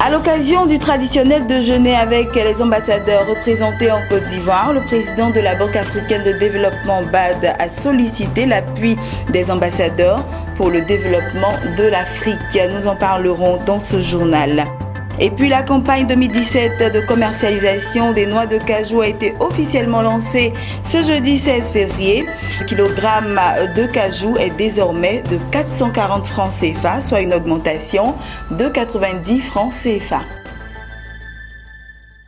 À l'occasion du traditionnel déjeuner avec les ambassadeurs représentés en Côte d'Ivoire, le président de la Banque africaine de développement BAD a sollicité l'appui des ambassadeurs pour le développement de l'Afrique. Nous en parlerons dans ce journal. Et puis la campagne 2017 de commercialisation des noix de cajou a été officiellement lancée ce jeudi 16 février. Le kilogramme de cajou est désormais de 440 francs CFA, soit une augmentation de 90 francs CFA.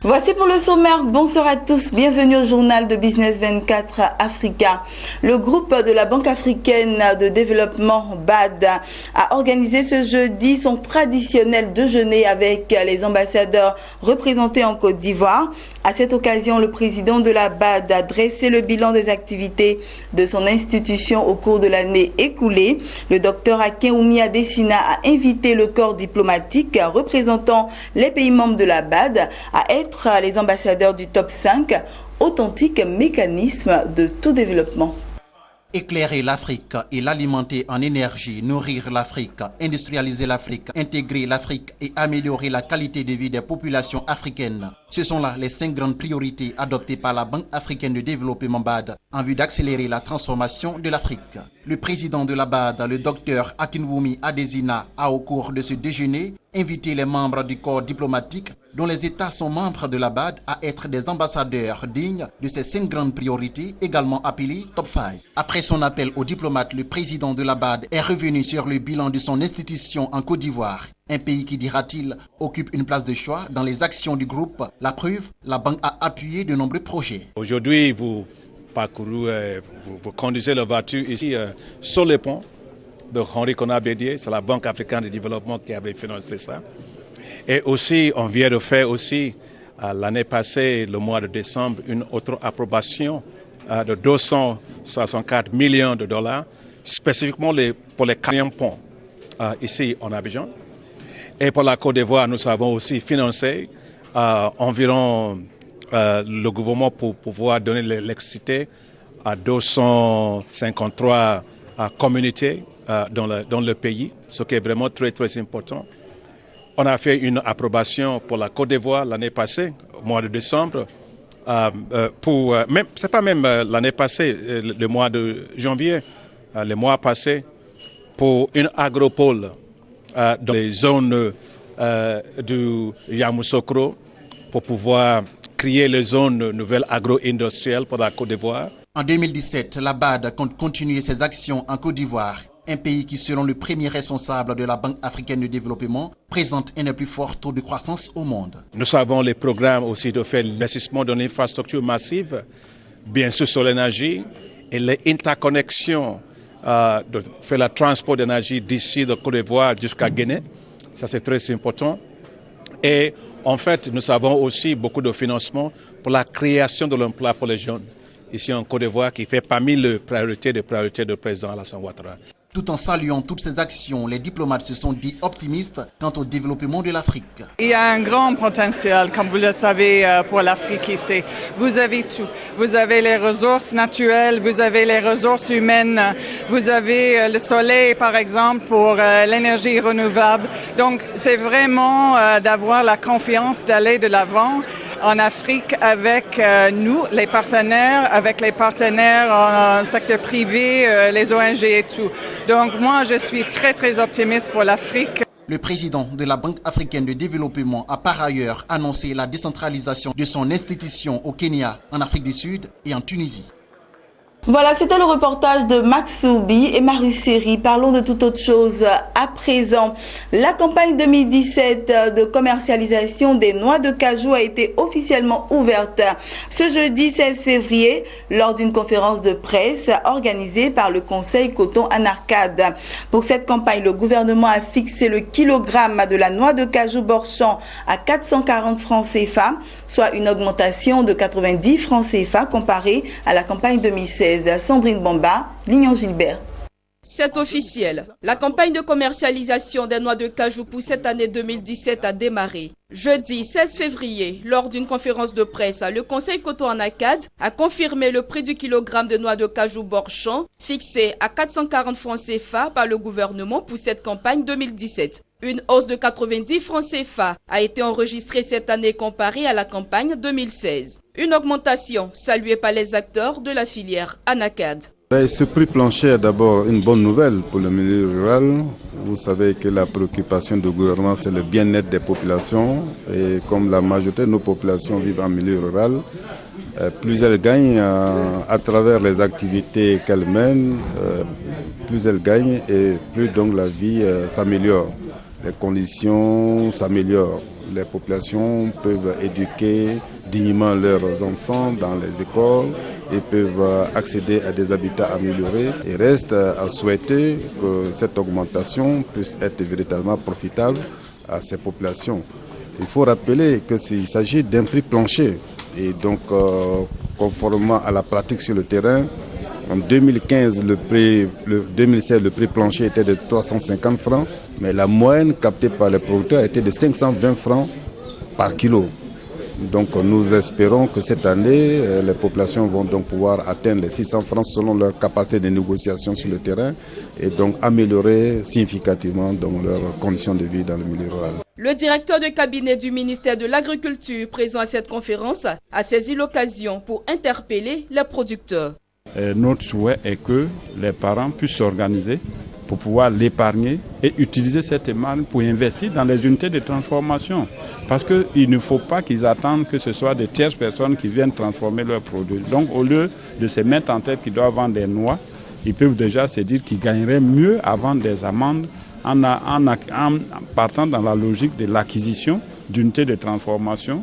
Voici pour le sommaire. Bonsoir à tous. Bienvenue au journal de Business 24 Africa. Le groupe de la Banque africaine de développement BAD a organisé ce jeudi son traditionnel déjeuner avec les ambassadeurs représentés en Côte d'Ivoire. À cette occasion, le président de la BAD a dressé le bilan des activités de son institution au cours de l'année écoulée. Le docteur Akinwumi Adesina a invité le corps diplomatique représentant les pays membres de la BAD à être les ambassadeurs du top 5, authentique mécanisme de tout développement. Éclairer l'Afrique et l'alimenter en énergie, nourrir l'Afrique, industrialiser l'Afrique, intégrer l'Afrique et améliorer la qualité de vie des populations africaines. Ce sont là les 5 grandes priorités adoptées par la Banque africaine de développement BAD en vue d'accélérer la transformation de l'Afrique. Le président de la BAD, le docteur Akinwumi Adesina, a au cours de ce déjeuner invité les membres du corps diplomatique dont les États sont membres de la BAD à être des ambassadeurs dignes de ces 5 grandes priorités, également appelées Top 5. Après son appel aux diplomates, le président de la BAD est revenu sur le bilan de son institution en Côte d'Ivoire. Un pays qui, dira-t-il, occupe une place de choix dans les actions du groupe. La preuve, la banque a appuyé de nombreux projets. Aujourd'hui, vous conduisez la voiture ici sur le pont de Henri Konan-Bédié. C'est la Banque africaine de développement qui avait financé ça. Et aussi, on vient de faire aussi, l'année passée, le mois de décembre, une autre approbation de 264 millions de dollars, spécifiquement pour les 4e ponts ici en Abidjan. Et pour la Côte d'Ivoire, nous avons aussi financé environ le gouvernement pour pouvoir donner l'électricité à 253 communautés dans le pays, ce qui est vraiment très, très important. On a fait une approbation pour la Côte d'Ivoire l'année passée, au mois de décembre, c'est pas même l'année passée, le mois de janvier, le mois passé, pour une agropole dans les zones du Yamoussoukro pour pouvoir créer les zones nouvelles agro-industrielles pour la Côte d'Ivoire. En 2017, la BAD compte continuer ses actions en Côte d'Ivoire, un pays qui, selon le premier responsable de la Banque africaine de développement, présente un des plus forts taux de croissance au monde. Nous avons les programmes aussi de faire l'investissement dans l'infrastructure massive, bien sûr sur l'énergie, et les interconnexions de faire le transport d'énergie d'ici de Côte d'Ivoire jusqu'à Guinée. Ça, c'est très important. Et en fait, nous avons aussi beaucoup de financement pour la création de l'emploi pour les jeunes ici en Côte d'Ivoire, qui fait parmi les priorités du président Alassane Ouattara. Tout en saluant toutes ces actions, les diplomates se sont dit optimistes quant au développement de l'Afrique. Il y a un grand potentiel, comme vous le savez, pour l'Afrique ici. Vous avez tout. Vous avez les ressources naturelles, vous avez les ressources humaines, vous avez le soleil, par exemple, pour l'énergie renouvelable. Donc, c'est vraiment d'avoir la confiance d'aller de l'avant en Afrique avec nous, les partenaires, avec les partenaires en secteur privé, les ONG et tout. Donc moi, je suis très, très optimiste pour l'Afrique. Le président de la Banque africaine de développement a par ailleurs annoncé la décentralisation de son institution au Kenya, en Afrique du Sud et en Tunisie. Voilà, c'était le reportage de Max Soubi et Maruseri. Parlons de toute autre chose à présent. La campagne 2017 de commercialisation des noix de cajou a été officiellement ouverte ce jeudi 16 février lors d'une conférence de presse organisée par le Conseil Coton Anarcade. Pour cette campagne, le gouvernement a fixé le kilogramme de la noix de cajou Borchamp à 440 francs CFA, soit une augmentation de 90 francs CFA comparée à la campagne 2016. Sandrine Bamba, Lignon Gilbert. C'est officiel. La campagne de commercialisation des noix de cajou pour cette année 2017 a démarré. Jeudi 16 février, lors d'une conférence de presse, le Conseil Coton Anacad a confirmé le prix du kilogramme de noix de cajou Bord-Champ, fixé à 440 francs CFA par le gouvernement pour cette campagne 2017. Une hausse de 90 francs CFA a été enregistrée cette année comparée à la campagne 2016. Une augmentation saluée par les acteurs de la filière Anacad. Ce prix plancher est d'abord une bonne nouvelle pour le milieu rural. Vous savez que la préoccupation du gouvernement, c'est le bien-être des populations. Et comme la majorité de nos populations vivent en milieu rural, plus elles gagnent à travers les activités qu'elles mènent, plus elles gagnent et plus donc la vie s'améliore. Les conditions s'améliorent. Les populations peuvent éduquer dignement leurs enfants dans les écoles et peuvent accéder à des habitats améliorés. Il reste à souhaiter que cette augmentation puisse être véritablement profitable à ces populations. Il faut rappeler qu'il s'agit d'un prix plancher et donc conformément à la pratique sur le terrain, en 2015, 2016, le prix plancher était de 350 francs, mais la moyenne captée par les producteurs était de 520 francs par kilo. Donc nous espérons que cette année, les populations vont donc pouvoir atteindre les 600 francs selon leur capacité de négociation sur le terrain et donc améliorer significativement donc leurs conditions de vie dans le milieu rural. Le directeur de cabinet du ministère de l'Agriculture présent à cette conférence a saisi l'occasion pour interpeller les producteurs. Notre souhait est que les parents puissent s'organiser pour pouvoir l'épargner et utiliser cette épargne pour investir dans les unités de transformation. Parce qu'il ne faut pas qu'ils attendent que ce soit de tierces personnes qui viennent transformer leurs produits. Donc au lieu de se mettre en tête qu'ils doivent vendre des noix, ils peuvent déjà se dire qu'ils gagneraient mieux à vendre des amandes en partant dans la logique de l'acquisition d'unités de transformation,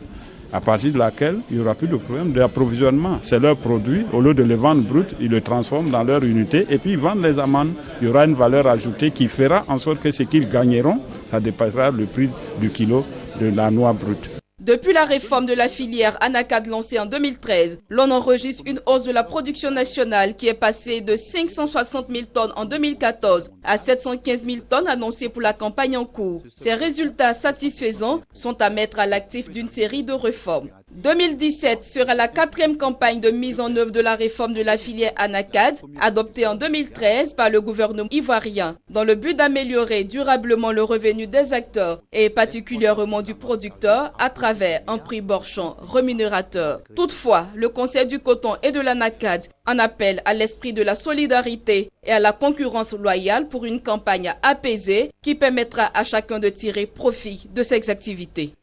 à partir de laquelle il n'y aura plus de problème d'approvisionnement. C'est leur produit, au lieu de le vendre brut, ils le transforment dans leur unité et puis ils vendent les amandes. Il y aura une valeur ajoutée qui fera en sorte que ce qu'ils gagneront, ça dépassera le prix du kilo de la noix brute. Depuis la réforme de la filière Anacad lancée en 2013, l'on enregistre une hausse de la production nationale qui est passée de 560 000 tonnes en 2014 à 715 000 tonnes annoncées pour la campagne en cours. Ces résultats satisfaisants sont à mettre à l'actif d'une série de réformes. 2017 sera la 4e campagne de mise en œuvre de la réforme de la filière Anacad, adoptée en 2013 par le gouvernement ivoirien, dans le but d'améliorer durablement le revenu des acteurs et particulièrement du producteur à travers un prix Bord-Champ rémunérateur. Toutefois, le Conseil du coton et de l'Anacad en appelle à l'esprit de la solidarité et à la concurrence loyale pour une campagne apaisée qui permettra à chacun de tirer profit de ses activités.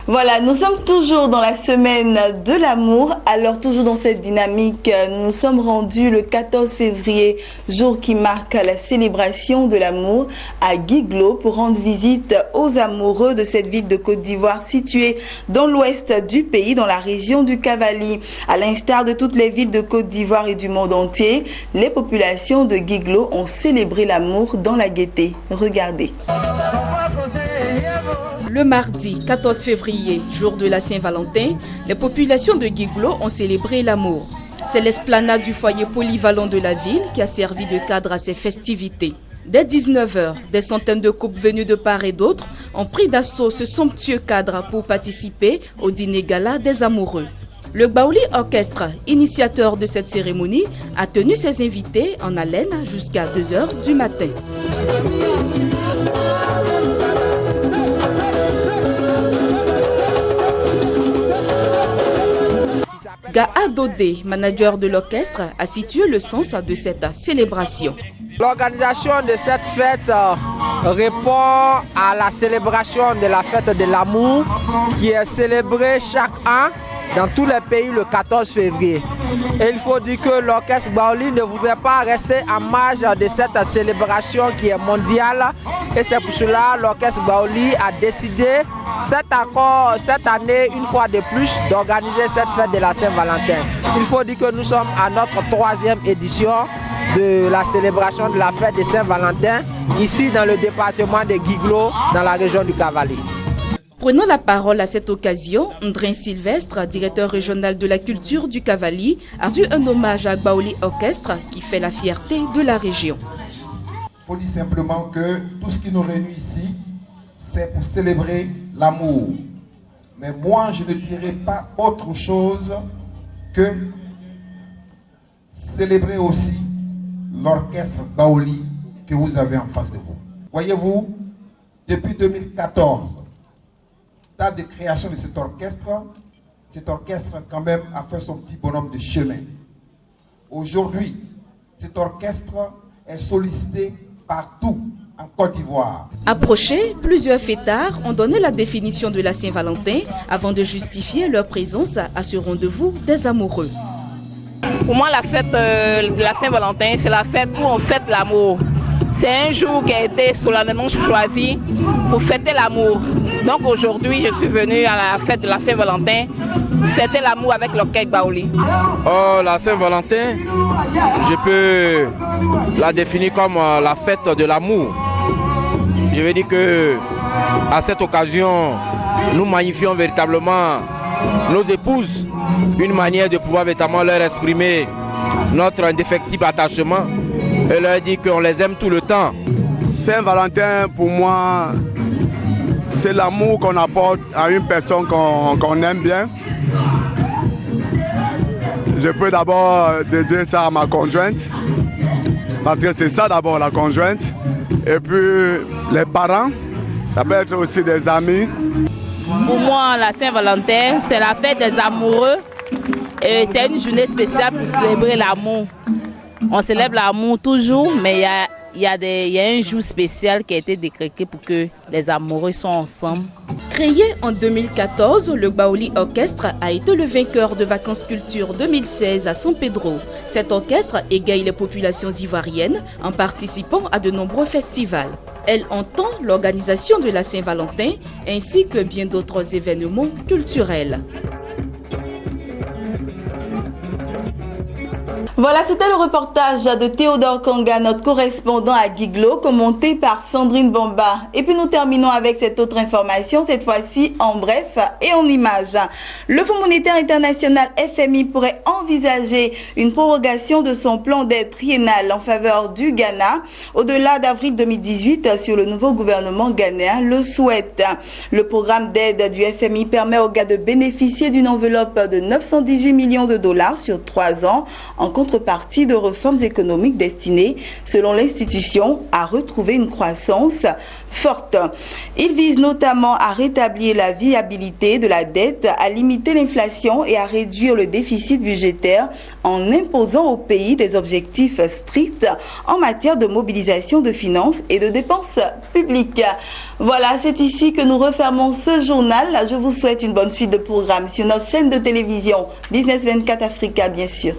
Voilà, nous sommes toujours dans la semaine de l'amour. Alors, toujours dans cette dynamique, nous sommes rendus le 14 février, jour qui marque la célébration de l'amour à Guiglo pour rendre visite aux amoureux de cette ville de Côte d'Ivoire située dans l'ouest du pays, dans la région du Cavally. À l'instar de toutes les villes de Côte d'Ivoire et du monde entier, les populations de Guiglo ont célébré l'amour dans la gaieté. Regardez. Le mardi 14 février, jour de la Saint-Valentin, les populations de Guiglo ont célébré l'amour. C'est l'esplanade du foyer polyvalent de la ville qui a servi de cadre à ces festivités. Dès 19h, des centaines de couples venus de part et d'autre ont pris d'assaut ce somptueux cadre pour participer au dîner gala des amoureux. Le Gbaouli Orchestre, initiateur de cette cérémonie, a tenu ses invités en haleine jusqu'à 2h du matin. Gaha Dodé, manager de l'orchestre, a situé le sens de cette célébration. L'organisation de cette fête répond à la célébration de la fête de l'amour qui est célébrée chaque an dans tous les pays le 14 février. Et il faut dire que l'orchestre Gbaouli ne voudrait pas rester en marge de cette célébration qui est mondiale. Et c'est pour cela que l'orchestre Gbaouli a décidé cette année, une fois de plus, d'organiser cette fête de la Saint-Valentin. Il faut dire que nous sommes à notre 3e édition de la célébration de la fête de Saint-Valentin, ici dans le département de Guiglo, dans la région du Cavally. Prenant la parole à cette occasion, Ndrin Sylvestre, directeur régional de la culture du Cavally, a rendu un hommage à Gbaouli Orchestre qui fait la fierté de la région. faut dire simplement que tout ce qui nous réunit ici, c'est pour célébrer l'amour. Mais moi, je ne dirais pas autre chose que célébrer aussi l'orchestre Baoli que vous avez en face de vous. Voyez-vous, depuis 2014, date de création de cet orchestre quand même a fait son petit bonhomme de chemin. Aujourd'hui, cet orchestre est sollicité partout en Côte d'Ivoire. Approchés, plusieurs fêtards ont donné la définition de la Saint-Valentin avant de justifier leur présence à ce rendez-vous des amoureux. Pour moi, la fête de la Saint-Valentin, c'est la fête où on fête l'amour. C'est un jour qui a été solennellement choisi pour fêter l'amour. Donc aujourd'hui, je suis venue à la fête de la Saint-Valentin, fêter l'amour avec l'orchestre Baoli. Oh, la Saint-Valentin, je peux la définir comme la fête de l'amour. Je veux dire que à cette occasion, nous magnifions véritablement nos épouses, une manière de pouvoir véritablement leur exprimer notre indéfectible attachement et leur dire qu'on les aime tout le temps. Saint-Valentin, pour moi, c'est l'amour qu'on apporte à une personne qu'on aime bien. Je peux d'abord dédier ça à ma conjointe, parce que c'est ça d'abord la conjointe. Et puis les parents, ça peut être aussi des amis. Pour moi, la Saint-Valentin, c'est la fête des amoureux. Et c'est une journée spéciale pour célébrer l'amour. On célèbre l'amour toujours, mais il y a un jour spécial qui a été décrété pour que les amoureux soient ensemble. Créé en 2014, le Baoli Orchestre a été le vainqueur de Vacances Culture 2016 à San Pedro. Cet orchestre égaye les populations ivoiriennes en participant à de nombreux festivals. Elle entend l'organisation de la Saint-Valentin ainsi que bien d'autres événements culturels. Voilà, c'était le reportage de Théodore Kanga, notre correspondant à Guiglo, commenté par Sandrine Bamba. Et puis nous terminons avec cette autre information, cette fois-ci en bref et en images. Le Fonds monétaire international FMI pourrait envisager une prorogation de son plan d'aide triennal en faveur du Ghana au-delà d'avril 2018 si le nouveau gouvernement ghanéen le souhaite. Le programme d'aide du FMI permet aux Ghana de bénéficier d'une enveloppe de 918 millions de dollars sur 3 ans en contrepartie de réformes économiques destinées, selon l'institution, à retrouver une croissance forte. Il vise notamment à rétablir la viabilité de la dette, à limiter l'inflation et à réduire le déficit budgétaire en imposant au pays des objectifs stricts en matière de mobilisation de finances et de dépenses publiques. Voilà, c'est ici que nous refermons ce journal. Je vous souhaite une bonne suite de programmes sur notre chaîne de télévision Business 24 Africa, bien sûr.